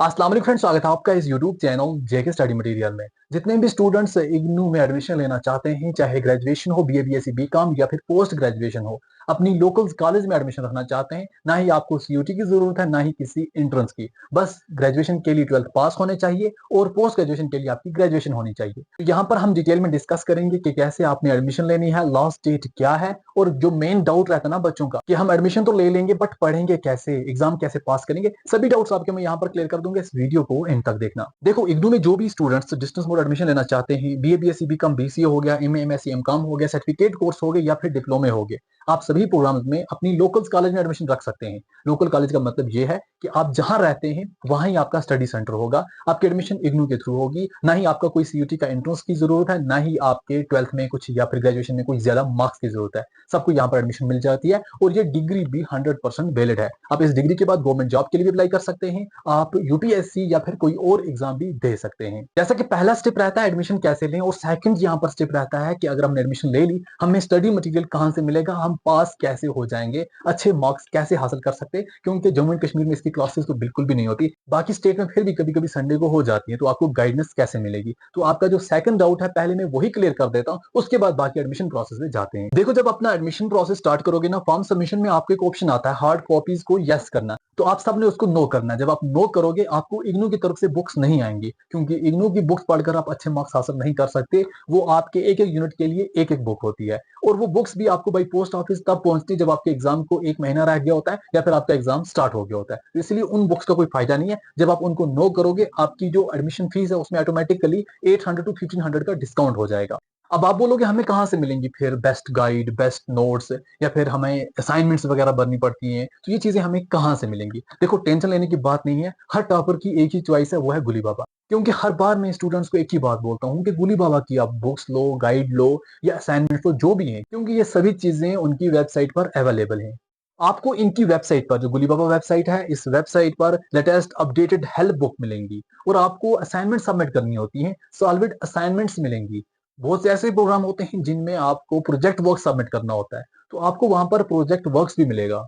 अस्सलाम वालेकुम फ्रेंड्स, स्वागत है आपका इस यूट्यूब चैनल जेके स्टडी मटेरियल में। जितने भी स्टूडेंट्स इग्नू में एडमिशन लेना चाहते हैं, चाहे ग्रेजुएशन हो, बीए बीएससी बीकॉम या फिर पोस्ट ग्रेजुएशन हो, अपनी लोकल कॉलेज में एडमिशन रखना चाहते हैं, ना ही आपको सीयूटी की जरूरत है ना ही किसी एंट्रेंस की। बस ग्रेजुएशन के लिए 12th पास होने चाहिए और पोस्ट ग्रेजुएशन के लिए आपकी ग्रेजुएशन होनी चाहिए। तो यहाँ पर हम डिटेल में डिस्कस करेंगे कि कैसे आपने एडमिशन लेनी है, लास्ट डेट क्या है, और जो मेन डाउट रहता है ना बच्चों का कि हम एडमिशन तो ले लेंगे बट पढ़ेंगे कैसे, एग्जाम कैसे पास करेंगे, सभी डाउट्स आपके मैं यहाँ पर क्लियर कर दूंगा। इस वीडियो को एंड तक देखना। देखो, इग्नू में जो भी स्टूडेंट्स डिस्टेंस मोड एडमिशन लेना चाहते हैं, बीए बीएससी बीकॉम बीसीए हो गया, एमए एमएससी एमकॉम हो गया, सर्टिफिकेट कोर्स हो गए या फिर डिप्लोमे हो गए, आप सभी प्रोग्राम्स में अपनी लोकल कॉलेज में एडमिशन रख सकते हैं। लोकल कॉलेज का मतलब ये है कि आप जहां रहते हैं वहां ही आपका स्टडी सेंटर होगा, आपकी एडमिशन इग्नू के थ्रू होगी, ना ही आपका कोई सीयूटी का एंट्रेंस की जरूरत है, ना ही आपके 12th में कुछ या फिर ग्रेजुएशन में कुछ ज्यादा मार्क्स की जरूरत है। सबको यहाँ पर एडमिशन मिल जाती है और ये डिग्री भी 100% वैलिड है। आप इस डिग्री के बाद गवर्नमेंट जॉब के लिए भी अप्लाई कर सकते हैं, आप यूपीएससी या फिर कोई और एग्जाम भी दे सकते हैं। जैसा कि पहला स्टेप रहता है एडमिशन कैसे लें, और सेकंड यहाँ पर स्टेप रहता है कि अगर हमने एडमिशन ले ली, हमें स्टडी मटेरियल कहाँ से मिलेगा, हम पास कैसे हो जाएंगे, अच्छे मार्क्स कैसे हासिल कर सकते हैं, क्योंकि जम्मू एंड कश्मीर में इसकी क्लासेस तो बिल्कुल भी नहीं होती, बाकी स्टेट में फिर भी कभी कभी संडे को हो जाती है, तो आपको गाइडेंस कैसे मिलेगी। तो आपका जो सेकंड डाउट है पहले मैं वही क्लियर कर देता हूँ, उसके बाद बाकी एडमिशन प्रोसेस में जाते हैं। देखो, जब अपना एडमिशन प्रोसेस स्टार्ट करोगे ना, फॉर्म सबमिशन में आपको एक ऑप्शन आता है हार्ड कॉपीज को यस करना, तो आप सबने उसको नो करना है। जब आप नो करोगे आपको इग्नू की तरफ से बुक्स नहीं आएंगी, क्योंकि इग्नू की बुक्स पढ़कर आप अच्छे मार्क्स हासिल नहीं कर सकते। वो आपके एक एक यूनिट के लिए एक एक बुक होती है, और वो बुक्स भी आपको बाई पोस्ट ऑफिस तब पहुंचती है जब आपके एग्जाम को एक महीना रह गया होता है या फिर आपका एग्जाम स्टार्ट हो गया होता है। तो इसलिए उन बुक्स का कोई फायदा नहीं है। जब आप उनको नो करोगे, आपकी जो एडमिशन फीस है उसमें ऑटोमेटिकली 800 to 1500 का डिस्काउंट हो जाएगा। अब आप बोलोगे हमें कहाँ से मिलेंगी फिर बेस्ट गाइड, बेस्ट नोट्स, या फिर हमें असाइनमेंट्स वगैरह भरनी पड़ती हैं, तो ये चीजें हमें कहाँ से मिलेंगी। देखो, टेंशन लेने की बात नहीं है, हर टॉपर की एक ही चॉइस है, वो है गुली बाबा। क्योंकि हर बार मैं स्टूडेंट्स को एक ही बात बोलता हूँ कि गुली बाबा की आप बुक्स लो, गाइड लो या असाइनमेंट लो, जो भी है, क्योंकि ये सभी चीजें उनकी वेबसाइट पर अवेलेबल हैं। आपको इनकी वेबसाइट पर, जो गुली बाबा वेबसाइट है, इस वेबसाइट पर लेटेस्ट अपडेटेड हेल्प बुक मिलेंगी, और आपको असाइनमेंट सबमिट करनी होती है, सॉल्विड असाइनमेंट्स मिलेंगी। बहुत से ऐसे प्रोग्राम होते हैं जिनमें आपको प्रोजेक्ट वर्क सबमिट करना होता है, तो आपको वहां पर प्रोजेक्ट वर्क्स भी मिलेगा।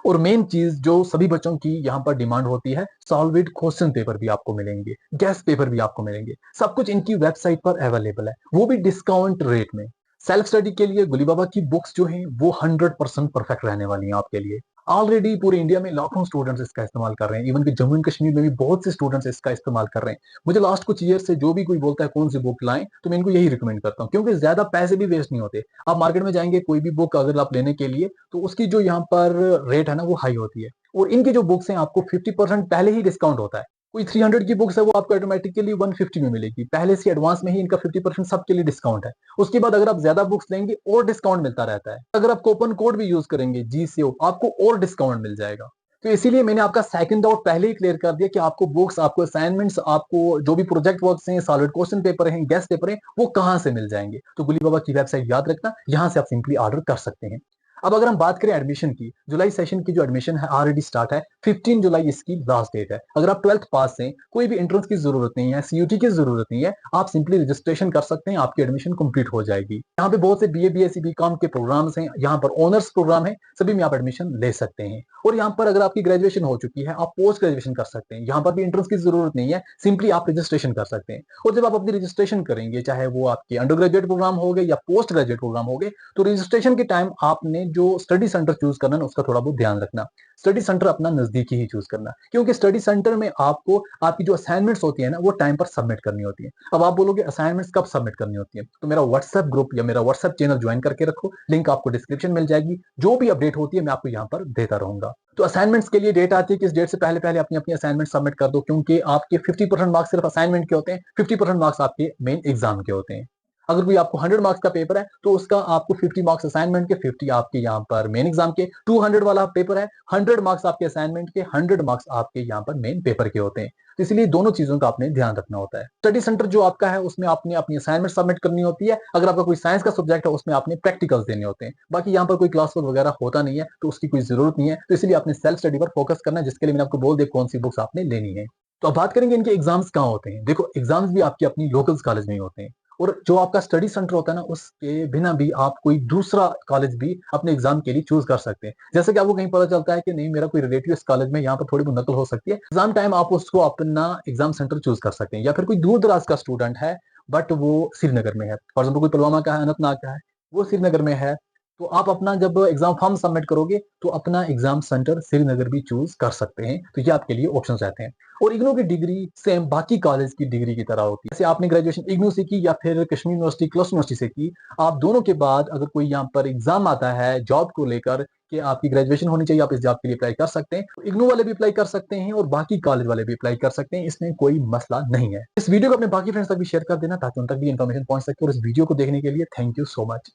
और मेन चीज जो सभी बच्चों की यहाँ पर डिमांड होती है, सॉल्विड क्वेश्चन पेपर भी आपको मिलेंगे, गेस्ट पेपर भी आपको मिलेंगे। सब कुछ इनकी वेबसाइट पर अवेलेबल है, वो भी डिस्काउंट रेट में। सेल्फ स्टडी के लिए गुली बाबा की बुक्स जो हैं वो 100% परफेक्ट रहने वाली हैं आपके लिए। ऑलरेडी पूरे इंडिया में लाखों स्टूडेंट्स इसका इस्तेमाल कर रहे हैं, इवन कि जम्मू एंड कश्मीर में भी बहुत से स्टूडेंट्स इसका इस्तेमाल कर रहे हैं। मुझे लास्ट कुछ ईयर से जो भी कोई बोलता है कौन सी बुक लाएं, तो मैं इनको यही रिकमेंड करता हूँ, क्योंकि ज्यादा पैसे भी वेस्ट नहीं होते। आप मार्केट में जाएंगे कोई भी बुक अगर आप लेने के लिए, तो उसकी जो यहाँ पर रेट है ना वो हाई होती है, और इनकी जो बुक्स हैं आपको 50% पहले ही डिस्काउंट होता है। कोई 300 की बुक्स है वो आपको ऑटोमेटिकली 150 में मिलेगी, पहले से एडवांस में ही इनका 50% सबके लिए डिस्काउंट है। उसके बाद अगर आप ज्यादा बुक्स लेंगे और डिस्काउंट मिलता रहता है। अगर आप कूपन कोड भी यूज करेंगे जीसीओ, आपको और डिस्काउंट मिल जाएगा। तो इसीलिए मैंने आपका सेकंड डाउट पहले ही क्लियर कर दिया कि आपको बुक्स, आपको असाइनमेंट्स, आपको जो भी प्रोजेक्ट वर्क्स हैं, सॉलिड क्वेश्चन पेपर हैं, गेस्ट पेपर हैं, वो कहां से मिल जाएंगे। तो गुली बाबा की वेबसाइट याद रखना, यहां से आप सिंपली ऑर्डर कर सकते हैं। अब अगर हम बात करें एडमिशन की, जुलाई सेशन की जो एडमिशन है ऑलरेडी स्टार्ट है, 15 जुलाई इसकी लास्ट डेट है। अगर आप 12th पास हैं, कोई भी एंट्रेंस की जरूरत नहीं है, सीयूटी की जरूरत नहीं है, आप सिंपली रजिस्ट्रेशन कर सकते हैं, आपकी एडमिशन कंप्लीट हो जाएगी। यहाँ पे बहुत से बीए बीएससी बीकॉम के प्रोग्राम्स हैं, यहाँ पर ऑनर्स प्रोग्राम है, सभी में आप एडमिशन ले सकते हैं। और यहाँ पर अगर आपकी ग्रेजुएशन हो चुकी है, आप पोस्ट ग्रेजुएशन कर सकते हैं, यहाँ पर भी एंट्रेंस की जरूरत नहीं है, सिंपली आप रजिस्ट्रेशन कर सकते हैं। और जब आप अपनी रजिस्ट्रेशन करेंगे, चाहे वो आपके अंडर ग्रेजुएट प्रोग्राम हो गए या पोस्ट ग्रेजुएट प्रोग्राम हो गए, तो रजिस्ट्रेशन के टाइम आपने जो स्टडी सेंटर चूज करना है उसका थोड़ा बहुत ध्यान रखना। स्टडी सेंटर अपना नजदीकी ही चूज करना, क्योंकि स्टडी सेंटर में आपको आपकी जो असाइनमेंट्स होती है ना वो टाइम पर सबमिट करनी होती है। अब आप बोलोगे असाइनमेंट्स कब सबमिट करनी होती है, तो मेरा व्हाट्सएप ग्रुप या मेरा व्हाट्सएप चैनल ज्वाइन करके रखो, लिंक आपको डिस्क्रिप्शन मिल जाएगी। जो भी अपडेट होती है मैं आपको यहाँ पर देता रहूंगा। तो असाइनमेंट्स के लिए डेट आती है कि इस डेट से पहले पहले अपनी अपनी असाइनमेंट सबमिट कर दो, क्योंकि आपके 50% मार्क्स सिर्फ असाइनमेंट के होते हैं, 50% मार्क्स आपके मेन एग्जाम के होते हैं। अगर कोई आपको 100 मार्क्स का पेपर है तो उसका आपको 50 मार्क्स असाइनमेंट के, 50 आपके यहाँ पर मेन एग्जाम के। 200 वाला पेपर है, 100 मार्क्स आपके असाइनमेंट के, 100 मार्क्स आपके यहाँ पर मेन पेपर के होते हैं। तो इसलिए दोनों चीजों का आपने ध्यान रखना होता है। स्टडी सेंटर जो आपका है उसमें आपने अपनी असाइनमेंट सबमिट करनी होती है। अगर आपका कोई साइंस का सब्जेक्ट है उसमें आपने प्रैक्टिकल्स देने होते हैं। बाकी यहाँ पर कोई क्लास वर्क वगैरह होता नहीं है, तो उसकी कोई जरूरत नहीं है। तो इसलिए आपने सेल्फ स्टडी पर फोकस करना है, जिसके लिए मैंने आपको बोल दिया कौन सी बुक्स आपने लेनी है। तो अब बात करेंगे इनके एग्जाम्स कहाँ होते हैं। देखो, एग्जाम्स भी आपकी अपनी लोकल कॉलेज में ही होते हैं, और जो आपका स्टडी सेंटर होता है ना, उसके बिना भी आप कोई दूसरा कॉलेज भी अपने एग्जाम के लिए चूज कर सकते हैं। जैसे कि आपको कहीं पता चलता है कि नहीं, मेरा कोई रिलेटिव इस कॉलेज में, यहाँ पर थोड़ी बहुत नकल हो सकती है, एग्जाम टाइम आप उसको अपना एग्जाम सेंटर चूज कर सकते हैं। या फिर कोई दूर दराज का स्टूडेंट है बट वो श्रीनगर में है, फॉर एग्जाम्पल कोई पुलवामा का है, अनंतनाग का है, वो श्रीनगर में है, तो आप अपना जब एग्जाम फॉर्म सबमिट करोगे तो अपना एग्जाम सेंटर श्रीनगर भी चूज कर सकते हैं। तो ये आपके लिए ऑप्शन रहते हैं। और इग्नू की डिग्री सेम बाकी कॉलेज की डिग्री की तरह होती है। जैसे आपने ग्रेजुएशन इग्नू से की या फिर कश्मीर यूनिवर्सिटी, क्लस्टर यूनिवर्सिटी से की, आप दोनों के बाद अगर कोई यहाँ पर एग्जाम आता है जॉब को लेकर कि आपकी ग्रेजुएशन होनी चाहिए, आप इस जॉब के लिए अप्लाई कर सकते हैं, तो इग्नू वाले भी अप्लाई कर सकते हैं और बाकी कॉलेज वाले भी अप्लाई कर सकते हैं, इसमें कोई मसला नहीं है। इस वीडियो को अपने बाकी फ्रेंड्स तक भी शेयर कर देना ताकि उन तक भी इन्फॉर्मेशन पहुंच सके। और इस वीडियो को देखने के लिए थैंक यू सो मच।